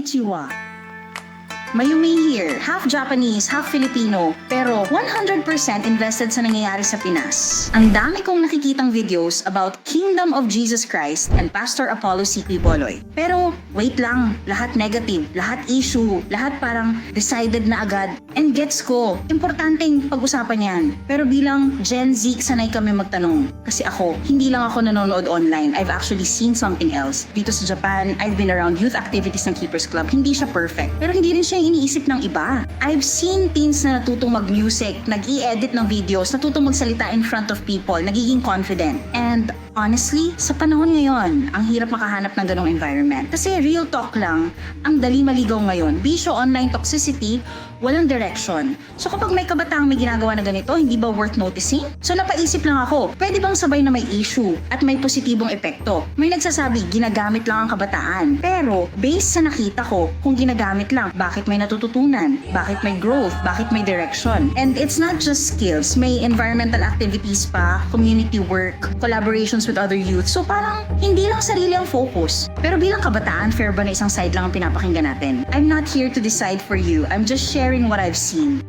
Konnichiwa. Mayumi here, half Japanese, half Filipino, pero 100% invested sa nangyayari sa Pinas. Ang dami kong nakikitang videos about Kingdom of Jesus Christ and Pastor Apollo C.P. Boloy. Pero wait lang, lahat negative, lahat issue, lahat parang decided na agad. And gets ko, importanteng pag-usapan yan. Pero bilang Gen Z, sanay kami magtanong. Kasi ako, hindi lang ako nanonood online. I've actually seen something else. Dito sa Japan, I've been around youth activities ng Keepers Club. Hindi siya perfect. Pero hindi rin siya iniisip ng iba. I've seen teens na natutong mag-music, nag-i-edit ng videos, natutong magsalita in front of people, nagiging confident. And honestly, sa panahon ngayon, ang hirap makahanap ng ganong environment. Kasi real talk lang, ang dali maligaw ngayon. Bisyo, online toxicity, walang direction. So kapag may kabataang may ginagawa na ganito, hindi ba worth noticing? So napaisip lang ako, pwede bang sabay na may issue at may positibong epekto? May nagsasabi, ginagamit lang ang kabataan. Pero based sa nakita ko, kung ginagamit lang, bakit may natututunan? Bakit may growth? Bakit may direction? And it's not just skills, may environmental activities pa, community work, collaborations with other youth. So parang hindi lang sarili ang focus. Pero bilang kabataan, fair ba na isang side lang ang pinapakinggan natin? I'm not here to decide for you. I'm just sharing what I've seen.